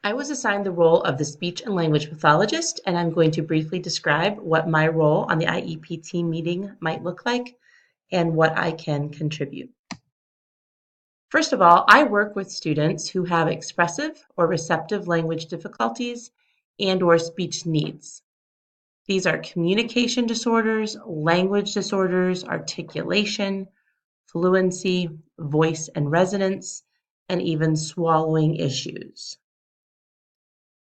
I was assigned the role of the speech and language pathologist, and I'm going to briefly describe what my role on the IEP team meeting might look like and what I can contribute. First of all, I work with students who have expressive or receptive language difficulties and/or speech needs. These are communication disorders, language disorders, articulation, fluency, voice and resonance, and even swallowing issues.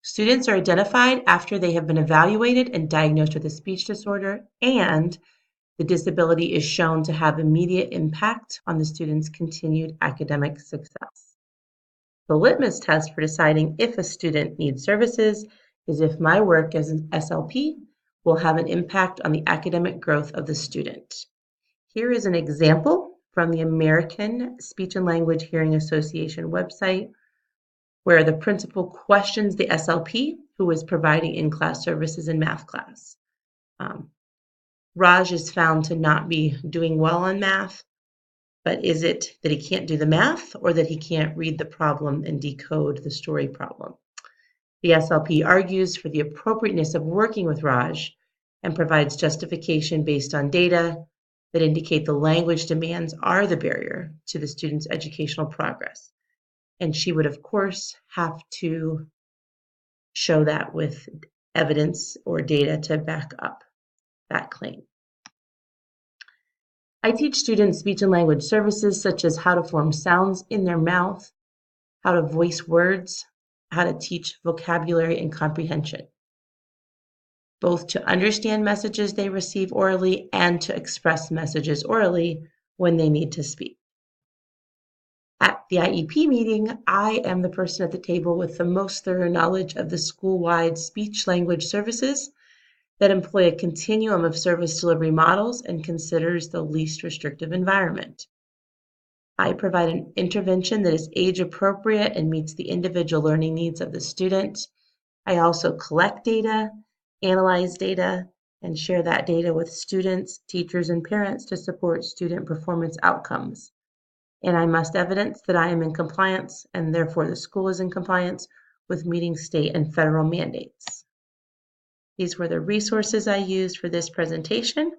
Students are identified after they have been evaluated and diagnosed with a speech disorder, and the disability is shown to have immediate impact on the student's continued academic success. The litmus test for deciding if a student needs services is if my work as an SLP will have an impact on the academic growth of the student. Here is an example from the American Speech and Language Hearing Association website, where the principal questions the SLP who is providing in-class services in math class. Raj is found to not be doing well on math, but is it that he can't do the math or that he can't read the problem and decode the story problem? The SLP argues for the appropriateness of working with Raj and provides justification based on data that indicate the language demands are the barrier to the student's educational progress. And she would, of course, have to show that with evidence or data to back up that claim. I teach students speech and language services such as how to form sounds in their mouth, how to voice words, how to teach vocabulary and comprehension, both to understand messages they receive orally and to express messages orally when they need to speak. At the IEP meeting, I am the person at the table with the most thorough knowledge of the school-wide speech-language services that employ a continuum of service delivery models and considers the least restrictive environment. I provide an intervention that is age-appropriate and meets the individual learning needs of the student. I also collect data, analyze data, and share that data with students, teachers, and parents to support student performance outcomes. And I must evidence that I am in compliance, and therefore the school is in compliance with meeting state and federal mandates. These were the resources I used for this presentation,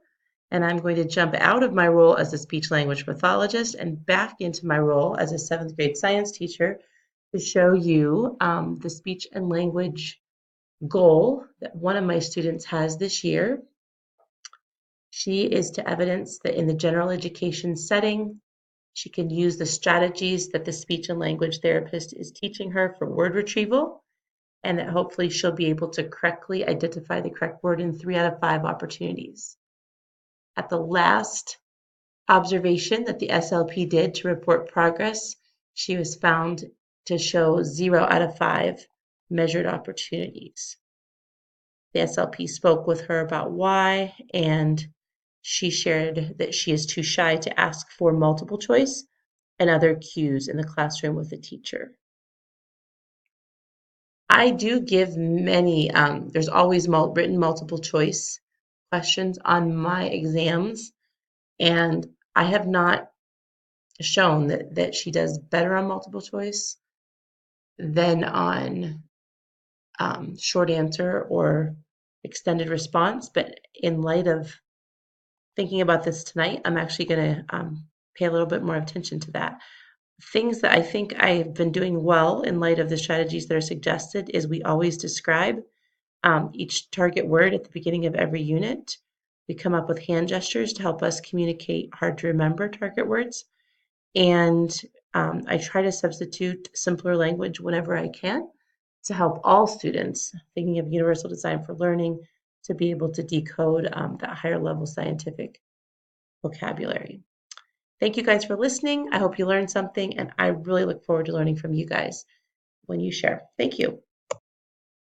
and I'm going to jump out of my role as a speech-language pathologist and back into my role as a 7th grade science teacher to show you the speech and language goal that one of my students has this year. She is to evidence that in the general education setting, she can use the strategies that the speech and language therapist is teaching her for word retrieval, and that hopefully she'll be able to correctly identify the correct word in 3 out of 5 opportunities. At the last observation that the SLP did to report progress, she was found to show 0 out of 5 measured opportunities. The SLP spoke with her about why, and she shared that she is too shy to ask for multiple choice and other cues in the classroom with the teacher. I do give many, there's always written multiple choice questions on my exams, and I have not shown that she does better on multiple choice than on short answer or extended response. But in light of thinking about this tonight, I'm actually going to pay a little bit more attention to that. Things that I think I've been doing well in light of the strategies that are suggested is we always describe each target word at the beginning of every unit. We come up with hand gestures to help us communicate hard to remember target words. And I try to substitute simpler language whenever I can to help all students, thinking of universal design for learning, to be able to decode that higher level scientific vocabulary. Thank you guys for listening. I hope you learned something, and I really look forward to learning from you guys when you share. Thank you.